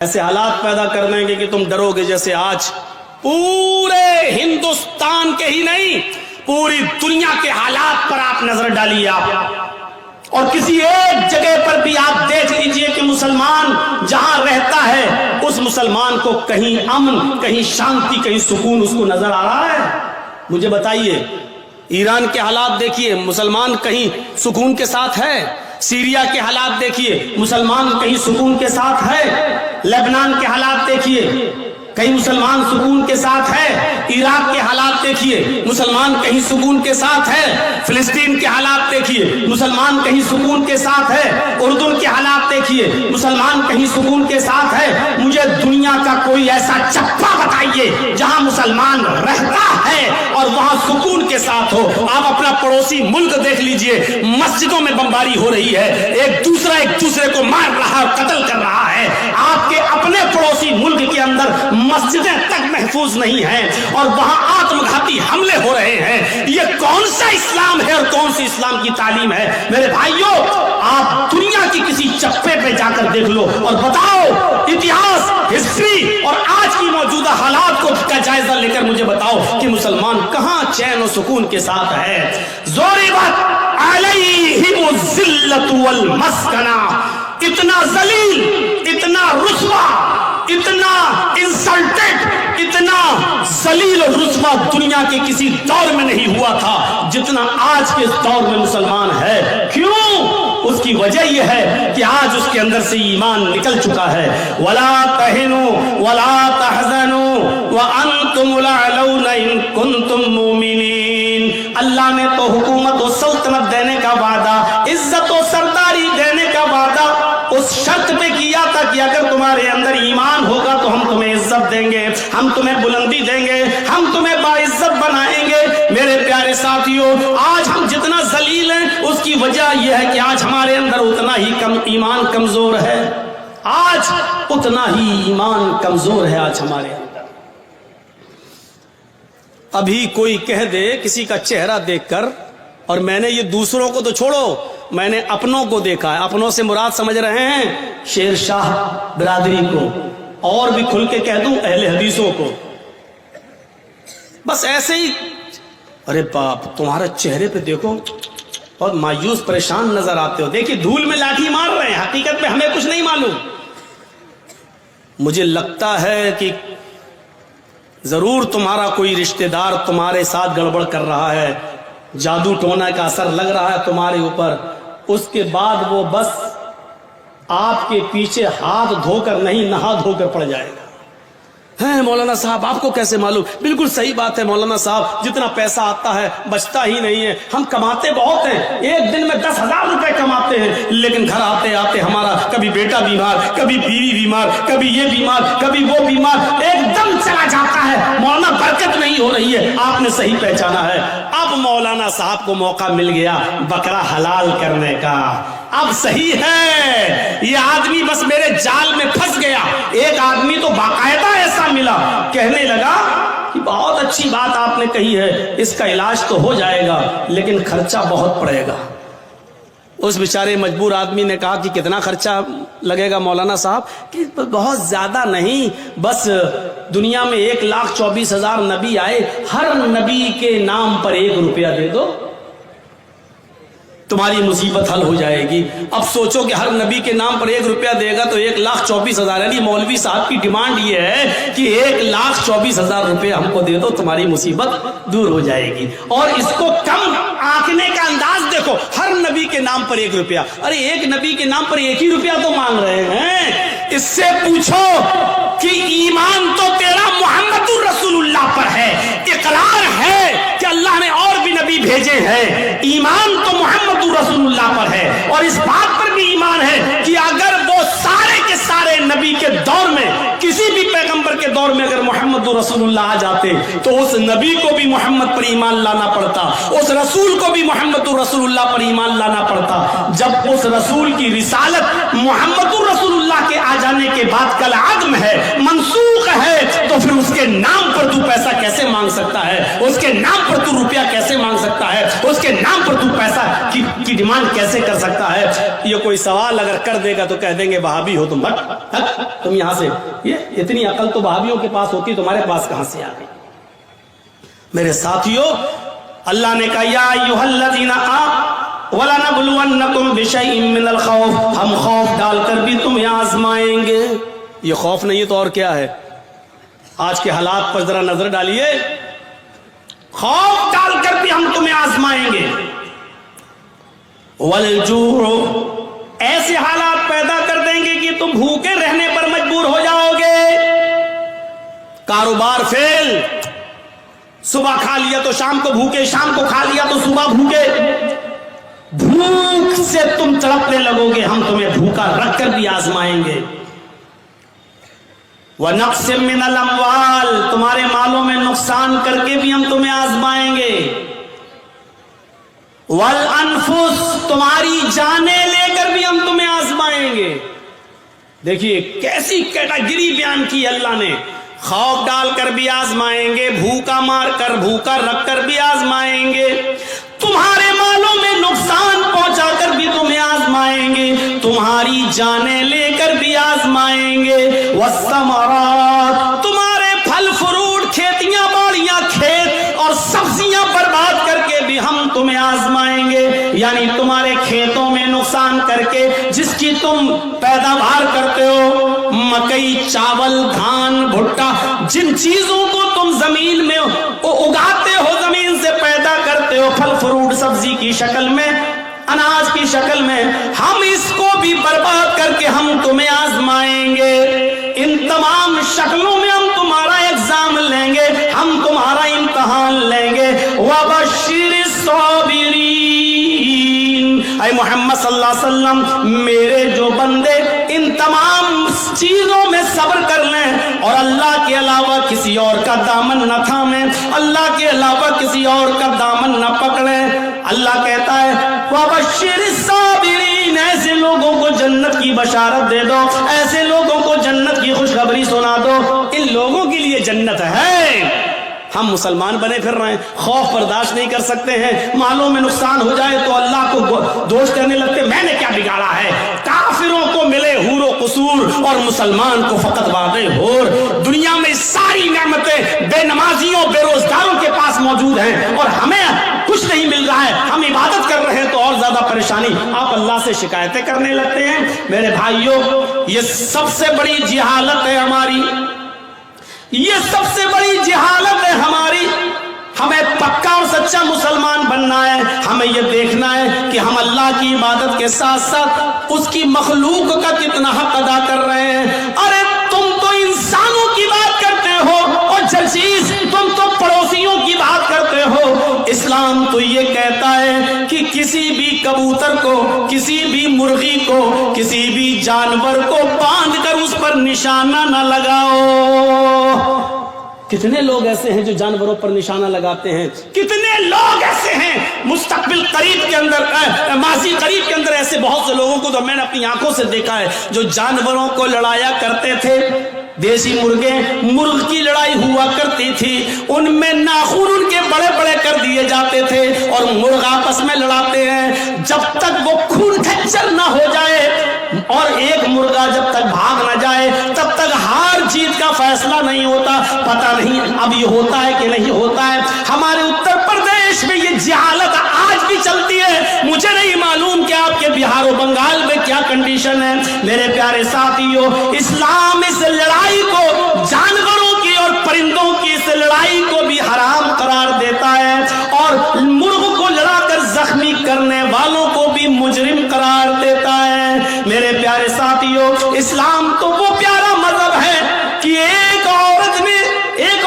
ایسے حالات پیدا کر دیں گے کہ تم ڈرو گے جیسے آج پورے ہندوستان کے ہی نہیں پوری دنیا کے حالات پر آپ نظر ڈالیے آپ، اور کسی ایک جگہ پر بھی آپ دیکھ لیجئے کہ مسلمان جہاں رہتا ہے اس مسلمان کو کہیں امن، کہیں شانتی، کہیں سکون اس کو نظر آ رہا ہے؟ مجھے بتائیے، ایران کے حالات دیکھیے، مسلمان کہیں سکون کے ساتھ ہے؟ سیریا کے حالات دیکھیے، مسلمان کہیں سکون کے ساتھ ہے؟ لبنان کے حالات دیکھیے، کہیں مسلمان سکون کے ساتھ ہے؟ عراق کے حالات دیکھیے، مسلمان کہیں سکون کے ساتھ ہے؟ فلسطین کے حالات دیکھیے، مسلمان کہیں سکون کے ساتھ ہے؟ اردن کے حالات دیکھیے، مسلمان کہیں سکون کے ساتھ ہے؟ مجھے دنیا کا کوئی ایسا چپا بتائیے جہاں مسلمان رہتا ہے اور وہاں سکون کے ساتھ ہو۔ آپ اپنا پڑوسی ملک دیکھ لیجئے، مسجدوں میں بمباری ہو رہی ہے، ایک دوسرے کو مار رہا ہے، قتل کر رہا ہے۔ آپ کے اپنے پڑوسی ملک کے اندر مسجدیں تک محفوظ نہیں ہیں اور وہاں آتم گھاتی حملے ہو رہے ہیں۔ یہ کون سا اسلام ہے اور کون سی اسلام کی تعلیم ہے؟ میرے بھائیوں، آپ دنیا کی کسی چپے پہ جا کر دیکھ لو اور بتاؤ، اتہاس، ہسٹری اور آج کی موجودہ حالات کو کا جائزہ لے کر مجھے بتاؤ کہ مسلمان کہاں چین و سکون کے ساتھ ہے؟ ضربت علیہم الذلۃ والمسکنہ، اتنا ذلیل، اتنا رسوا، اتنا انسلٹڈ، اتنا ذلیل اور رسوا دنیا کے کسی دور میں نہیں ہوا تھا جتنا آج کے دور میں مسلمان ہے۔ کیوں؟ اس کی وجہ یہ ہے کہ آج اس کے اندر سے ایمان نکل چکا ہے۔ وَلَا تَهِنُوا وَلَا تَحْزَنُوا وَأَنْتُمُ الْأَعْلَوْنَ إِن كُنتُم مُّؤْمِنِينَ۔ اللہ نے تو حکومت و سلطنت دینے کا وعدہ، عزت و سرداری دینے کا وعدہ اس شرط پہ کیا تھا کہ اگر تمہارے اندر ایمان ہوگا تو ہم تمہیں عزت دیں گے، ہم تمہیں بلندی دیں گے، ہم تمہیں باعزت بنائیں گے۔ میرے پیارے ساتھیوں، آج ہم جتنا ذلیل ہیں اس کی وجہ یہ ہے کہ آج ہمارے اندر اتنا ہی ایمان کمزور ہے، آج اتنا ہی ایمان کمزور ہے آج ہمارے اندر۔ ابھی کوئی کہہ دے کسی کا چہرہ دیکھ کر، اور میں نے یہ دوسروں کو تو چھوڑو، میں نے اپنوں کو دیکھا ہے، اپنوں سے مراد سمجھ رہے ہیں شیر شاہ برادری کو، اور بھی کھل کے کہہ دوں اہل حدیثوں کو، بس ایسے ہی ارے باپ تمہارا چہرے پہ دیکھو اور مایوس پریشان نظر آتے ہو، دیکھیے دھول میں لاٹھی مار رہے ہیں، حقیقت میں ہمیں کچھ نہیں معلوم۔ مجھے لگتا ہے کہ ضرور تمہارا کوئی رشتہ دار تمہارے ساتھ گڑبڑ کر رہا ہے، جادو ٹونا کا اثر لگ رہا ہے تمہارے اوپر، اس کے بعد وہ بس آپ کے پیچھے ہاتھ دھو کر نہیں نہا دھو کر پڑ جائے گا۔ ہیں مولانا صاحب آپ کو کیسے معلوم؟ بالکل صحیح بات ہے مولانا صاحب، جتنا پیسہ آتا ہے بچتا ہی نہیں ہے، ہم کماتے بہت ہیں، ایک دن میں 10,000 روپے کماتے ہیں، لیکن گھر آتے آتے ہمارا کبھی بیٹا بیمار، کبھی بیوی بیمار، کبھی یہ بیمار، کبھی وہ بیمار، ایک دم چلا جاتا ہے۔ مولانا برکت نہیں ہو رہی ہے۔ آپ نے صحیح پہچانا ہے، اب مولانا صاحب کو موقع مل گیا بکرا حلال کرنے کا، اب صحیح ہے، یہ آدمی بس میرے جال میں پھنس گیا۔ ایک آدمی تو باقاعدہ ایسا ملا، کہنے لگا کہ بہت اچھی بات آپ نے کہی ہے، اس کا علاج تو ہو جائے گا لیکن خرچہ بہت پڑے گا۔ اس بیچارے مجبور آدمی نے کہا کہ کتنا خرچہ لگے گا مولانا صاحب؟ کہ بہت زیادہ نہیں، بس دنیا میں 1,24,000 نبی آئے، ہر نبی کے نام پر 1 روپیہ دے دو، تمہاری مصیبت حل ہو جائے گی۔ اب سوچو کہ ہر نبی کے نام پر 1 روپیہ دے گا تو 1,24,000، یعنی مولوی صاحب کی ڈیمانڈ یہ ہے کہ 1,24,000 روپے ہم کو دے دو، تمہاری مصیبت دور ہو جائے گی۔ اور اس کو کم آنکنے کا انداز دیکھو، ہر نبی کے نام پر 1 روپیہ، ارے ایک نبی کے نام پر 1 ہی روپیہ تو مانگ رہے ہیں۔ اس سے پوچھو کہ ایمان تو تیرا محمد رسول اللہ پر ہے، اقرار ہے کہ اللہ نے اور بھی نبی بھیجے ہیں، ایمان تو محمد رسول اللہ پر ہے، اور اس بات پر بھی ایمان ہے کہ اگر وہ سارے کے سارے نبی کے دور میں، کسی بھی پیغمبر کے دور میں اگر محمد رسول اللہ آ جاتے تو اس نبی کو بھی محمد پر ایمان لانا پڑتا، اس رسول کو بھی محمد رسول اللہ پر ایمان لانا پڑتا۔ جب اس رسول کی رسالت محمد رسول اللہ کے آ جانے کے بعد کل عدم ہے، منسوخ ہے، تو پھر اس کے نام پر تو پیسہ کیسے کیسے مانگ سکتا ہے؟ اس کے نام پر تو روپیہ کیسے مانگ سکتا ہے؟ اس کے نام پر تو پیسہ کی ڈیمانڈ کیسے کر سکتا ہے؟ یہ کوئی سوال اگر کر دے گا تو کہہ دیں گے وہابی ہو تم، تم یہاں سے، یہ اتنی عقل تو وہابیوں کے پاس ہوتی، تمہارے پاس کہاں سے آ گئی؟ میرے ساتھیو، اللہ نے کہا یا ایھا الذین آمنوا وَلَنَبْلُوَنَّكُمْ بِشَيْءٍ مِّنَ الْخَوْفِ، ہم خوف ڈال کر بھی تمہیں آزمائیں گے۔ یہ خوف نہیں ہے تو اور کیا ہے؟ آج کے حالات پر ذرا نظر ڈالیے، خوف ڈال کر بھی ہم تمہیں آزمائیں گے۔ وَالْجُوعُ، ایسے حالات پیدا کر دیں گے کہ تم بھوکے رہنے پر مجبور ہو جاؤ گے، کاروبار فیل، صبح کھا لیا تو شام کو بھوکے، شام کو کھا لیا تو صبح بھوکے، بھوک سے تم تڑپنے لگو گے، ہم تمہیں بھوکا رکھ کر بھی آزمائیں گے۔ وَنَقْصٍ مِّنَ الْأَمْوَالِ، تمہارے مالوں میں نقصان کر کے بھی ہم تمہیں آزمائیں گے۔ وَالْأَنفُسِ، تمہاری جانیں لے کر بھی ہم تمہیں آزمائیں گے۔ دیکھیے کیسی کیٹاگری بیان کی اللہ نے، خوف ڈال کر بھی آزمائیں گے، بھوکا مار کر، بھوکا رکھ کر بھی آزمائیں گے، تمہارے مالوں میں نقصان پہنچا کر بھی تمہیں آزمائیں گے، تمہاری جانیں لے کر بھی آزمائیں گے۔ والثمرات، تمہارے پھل فروٹ، کھیتیاں باڑیاں، کھیت اور سبزیاں برباد کر کے بھی ہم تمہیں آزمائیں گے، یعنی تمہارے کھیتوں میں نقصان کر کے جس کی تم پیداوار کرتے ہو، مکئی، چاول، دھان، بھٹا، جن چیزوں کو تم زمین میں اگاتے ہو، زمین سے پیدا کرتے ہو، پھل فروٹ سبزی کی شکل میں، اناج کی شکل میں، ہم اس کو بھی برباد کر کے ہم تمہیں آزمائیں گے۔ ان تمام شکلوں میں ہم تمہارا ایگزام لیں گے، ہم تمہارا امتحان لیں گے۔ وَبَشِّرِ الصَّابِرِينَ، اے محمد صلی اللہ علیہ وسلم، میرے جو بندے ان تمام چیزوں میں صبر کر لیں اور اللہ کے علاوہ کسی اور کا دامن نہ تھامیں، اللہ کے علاوہ کسی اور کا دامن نہ پکڑیں، اللہ کہتا ہے وَبَشِّرِ الصَّابِرِينَ، ایسے لوگوں کو جنت کی بشارت دے دو، ایسے لوگوں کو جنت کی خوشخبری سنا دو، ان لوگوں کے لیے جنت ہے۔ ہم مسلمان بنے پھر رہے ہیں، خوف برداشت نہیں کر سکتے ہیں، مالوں میں نقصان ہو جائے تو اللہ کو دوش کرنے لگتے، میں نے کیا بگاڑا ہے۔ کافروں کو ملے حور و قصور اور مسلمان کو فقط وعدے حور۔ دنیا میں ساری نعمتیں بے نمازیوں، بے روزگاروں کے پاس موجود ہیں اور ہمیں کچھ نہیں مل رہا ہے، ہم عبادت کر رہے ہیں تو اور زیادہ پریشانی، آپ اللہ سے شکایتیں کرنے لگتے ہیں۔ میرے بھائیوں، یہ سب سے بڑی جہالت ہے ہماری، یہ سب سے بڑی جہالت ہے ہماری۔ ہمیں پکا اور سچا مسلمان بننا ہے، ہمیں یہ دیکھنا ہے کہ ہم اللہ کی عبادت کے ساتھ ساتھ اس کی مخلوق کا کتنا حق ادا کر رہے ہیں۔ ارے تم تو انسانوں کی بات کرتے ہو اور جرچیز تم تو پڑوسیوں کی بات کرتے ہو۔ اسلام تو یہ کہتا ہے کہ کسی بھی کبوتر کو، کسی بھی مرغی کو، کسی بھی جانور کو باندھ کر اس پر نشانہ نہ لگاؤ۔ کتنے لوگ ایسے ہیں جو جانوروں پر نشانہ لگاتے ہیں، کتنے لوگ ایسے ہیں مستقبل قریب کے اندر، ماضی قریب کے اندر ایسے بہت سے لوگوں کو تو میں نے اپنی آنکھوں سے دیکھا ہے جو جانوروں کو لڑایا کرتے تھے۔ دیسی مرغے، مرغ کی لڑائی ہوا کرتی تھی، ان میں ناخن ان کے بڑے بڑے کر دیے جاتے تھے اور مرغ آپس میں لڑاتے ہیں، جب تک وہ خون کھچر نہ ہو جائے اور ایک مرغا جب تک بھاگ نہ جائے تب تک ہار جیت کا فیصلہ نہیں ہوتا۔ پتہ نہیں اب یہ ہوتا ہے کہ نہیں ہوتا ہے۔ ہمارے اتر پردیش میں یہ جہالت آج بھی چلتی ہے، مجھے نہیں معلوم کہ آپ کے بہار و بنگال میں کیا کنڈیشن ہے۔ میرے پیارے ساتھیوں، اسلام اس لڑائی کو، جانوروں کی اور پرندوں کی اس لڑائی کو بھی حرام قرار دیتا ہے اور مرغ کو لڑا کر زخمی کرنے والوں کو بھی مجرم قرار دیتا ہے۔ میرے پیارے ساتھیوں، اسلام تو وہ پیارا مذہب ہے کہ ایک عورت نے ایک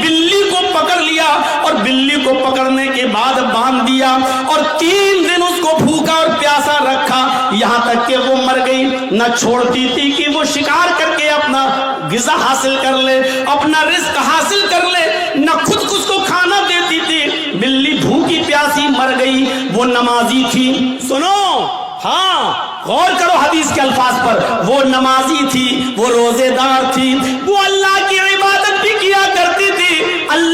بلی کو پکڑ لیا اور بلی کو پکڑنے کے بعد باندھ دیا اور 3 دن اس کو بھوکا اور پیاسا رکھا، یہاں تک کہ وہ مر گئی۔ نہ چھوڑتی تھی کہ وہ شکار کر کے اپنا غذا حاصل کر لے، اپنا رزق حاصل کر لے، نہ خود اس کو کھانا دیتی تھی۔ بلی بھوکی پیاسی مر گئی، وہ نمازی تھی۔ سنو، ہاں غور کرو حدیث کے الفاظ پر، وہ نمازی تھی، وہ روزے دار تھی، وہ اللہ کی عبادت بھی کیا کرتی تھی، اللہ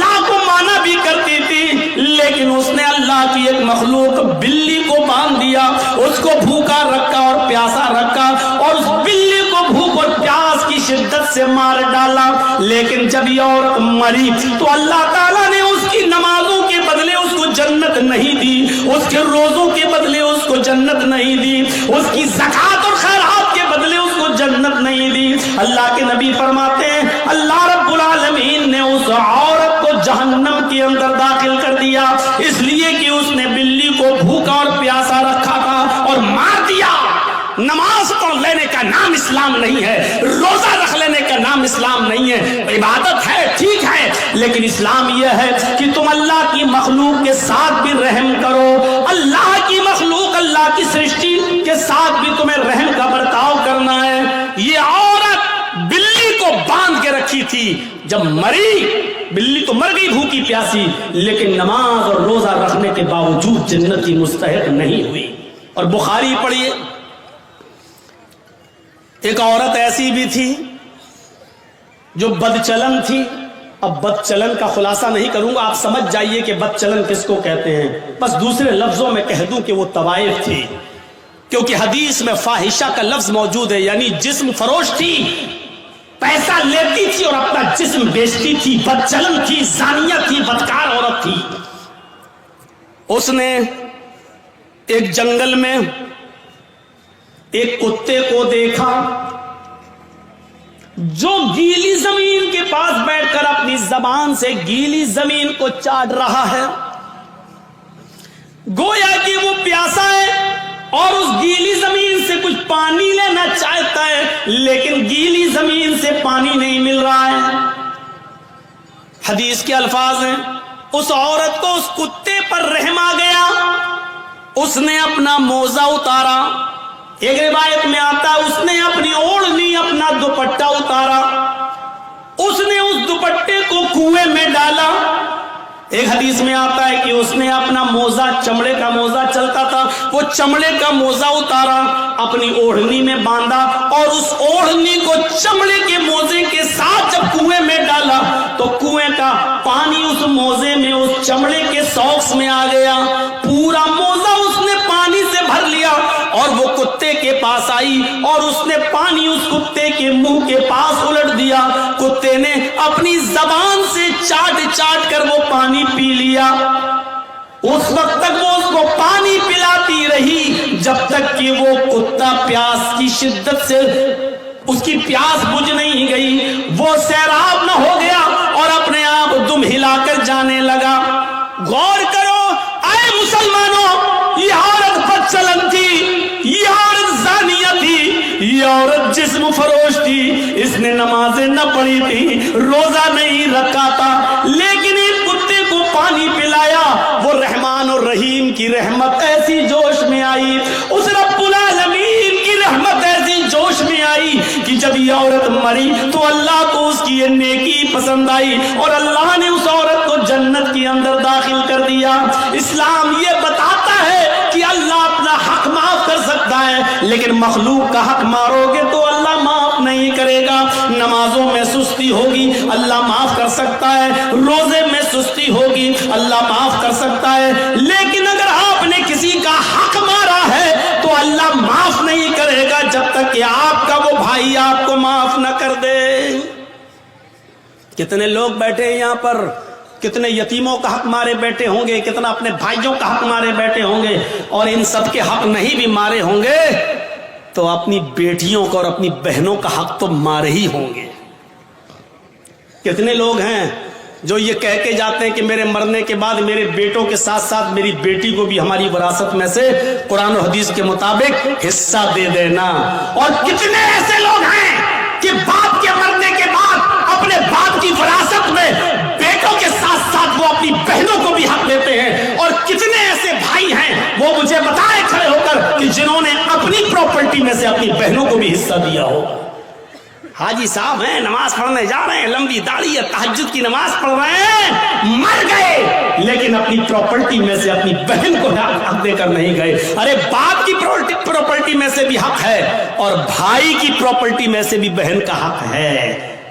ایک مخلوق بلی کو باندھ دیا, اس کو بھوکا رکھا اور پیاسا رکھا, اور اس بلی کو بھوک اور پیاس کی شدت سے مار ڈالا. لیکن جب یہ عورت مری تو اللہ تعالیٰ نے اس کی نمازوں کے بدلے اس کو جنت نہیں دی, اس کے روزوں کے بدلے اس کو جنت نہیں دی, اس کی زکات اور خیرات کے بدلے اس کو جنت نہیں دی. اللہ کے نبی فرماتے ہیں اللہ رب العالمین نے اس عورت کو جہنم کے اندر داخل کر دیا, اس لیے کہ اس نے بلی کو بھوکا اور پیاسا رکھا تھا اور مار دیا. نماز پڑھ لینے کا نام اسلام نہیں ہے, روزہ رکھ لینے کا نام اسلام نہیں ہے. عبادت ہے, ٹھیک ہے, لیکن اسلام یہ ہے کہ تم اللہ کی مخلوق کے ساتھ بھی رحم کرو. اللہ کی مخلوق, اللہ کی سرشٹی کے ساتھ بھی تمہیں رحم کا برتاؤ کرنا ہے. یہ عورت بلی کو باندھ کے رکھی تھی, جب مری بلی تو مر گئی بھوکی پیاسی, لیکن نماز اور روزہ رکھنے کے باوجود جنت کی مستحق نہیں ہوئی. اور بخاری پڑھیے, ایک عورت ایسی بھی تھی جو بدچلن تھی. اب بدچلن کا خلاصہ نہیں کروں گا, آپ سمجھ جائیے کہ بدچلن کس کو کہتے ہیں. بس دوسرے لفظوں میں کہہ دوں کہ وہ طوائف تھی, کیونکہ حدیث میں فاحشہ کا لفظ موجود ہے, یعنی جسم فروش تھی, پیسہ لیتی تھی اور اپنا جسم بیچتی تھی, بدچلن تھی, زانیہ تھی, بدکار عورت تھی. اس نے ایک جنگل میں ایک کتے کو دیکھا جو گیلی زمین کے پاس بیٹھ کر اپنی زبان سے گیلی زمین کو چاٹ رہا ہے. گویا کہ وہ پیاسا ہے اور اس گیلی زمین سے کچھ پانی لینا چاہتا ہے, لیکن گیلی زمین سے پانی نہیں مل رہا ہے. حدیث کے الفاظ ہیں, اس عورت کو اس کتے پر رحم آ گیا, اس نے اپنا موزہ اتارا. ایک روایت میں آتا ہے اس نے اپنی اوڑھنی, اپنا دوپٹہ اتارا, اس نے اس دوپٹے کو کنویں میں ڈالا. ایک حدیث میں آتا ہے کہ اس نے اپنا موزہ, چمڑے کا موزہ چلتا تھا, وہ چمڑے کا موزہ اتارا, اپنی اوڑھنی میں باندھا, اور اس اوڑھنی کو چمڑے کے موزے کے ساتھ جب کنویں میں ڈالا تو کنویں کا پانی اس موزے میں, اس چمڑے کے ساکس میں آ گیا. پورا موزہ اس نے پانی سے بھر لیا اور وہ کتے کے پاس آئی اور اس نے پانی اس کتے کے منہ کے پاس الٹ دیا. کتے نے اپنی زبان سے چاٹ چاٹ کر وہ پانی پی لیا. اس وقت تک وہ اس کو پانی پلاتی رہی جب تک کہ وہ کتا پیاس کی شدت سے اس کی پیاس بجھ نہیں گئی, وہ سیراب نہ ہو گیا اور اپنے آپ دم ہلا کر جانے لگا. غور کرو اے مسلمانوں, یہ عورت بدچلن تھی, یہ عورت زانیہ تھی, یہ عورت جسم فروش تھی, اس نے نمازیں نہ پڑھی تھی, روزہ نہیں رکھا تھا, لیکن ایک کتے کو پانی پلایا. وہ رحمان اور رحیم کی رحمت ایسی جوش میں آئی, اس رب العالمین کی رحمت ایسی جوش میں آئی کہ جب یہ عورت مری تو اللہ کو اس کی یہ نیکی پسند آئی اور اللہ نے اس عورت کو جنت کے اندر داخل کر دیا. اسلام یہ بتاتا ہے کہ اللہ اپنا حق معاف کر سکتا ہے, لیکن مخلوق کا حق مارو گے تو اللہ معاف نہیں کرے گا. نمازوں میں سستی ہوگی, اللہ معاف کر سکتا ہے, روزے میں سستی ہوگی, اللہ معاف کر سکتا ہے, لیکن اگر آپ نے کسی کا حق مارا ہے تو اللہ معاف نہیں کرے گا جب تک کہ آپ کا وہ بھائی آپ کو معاف نہ کر دے. کتنے لوگ بیٹھے ہیں یہاں پر, کتنے یتیموں کا حق مارے بیٹھے ہوں گے, کتنا اپنے بھائیوں کا حق مارے بیٹھے ہوں گے, اور ان سب کے حق نہیں بھی مارے ہوں گے تو اپنی بیٹیوں کا اور اپنی بہنوں کا حق تو مارے ہی ہوں گے. کتنے لوگ ہیں جو یہ کہہ کے جاتے ہیں کہ میرے مرنے کے بعد میرے بیٹوں کے ساتھ ساتھ میری بیٹی کو بھی ہماری وراثت میں سے قرآن و حدیث کے مطابق حصہ دے دینا. اور کتنے ایسے لوگ ہیں کہ باپ کے مرنے کے بعد اپنے باپ کی وراثت میں بیٹوں کے ساتھ ساتھ وہ اپنی بہنوں کو بھی حق دیتے ہیں. اور کتنے ایسے بھائی ہیں وہ مجھے بتائیں کھڑے ہو کر کہ جنہوں نے اپنی پراپرٹی میں سے اپنی بہنوں کو بھی حصہ دیا ہو. حاجی صاحب ہیں, نماز پڑھنے جا رہے ہیں, لمبی داڑھی ہے, تہجد کی نماز پڑھ رہے ہیں, مر گئے لیکن اپنی پراپرٹی میں سے اپنی بہن کو حق دے کر نہیں گئے. ارے باپ کی پراپرٹی میں سے بھی حق ہے اور بھائی کی پراپرٹی میں سے بھی بہن کا حق ہے,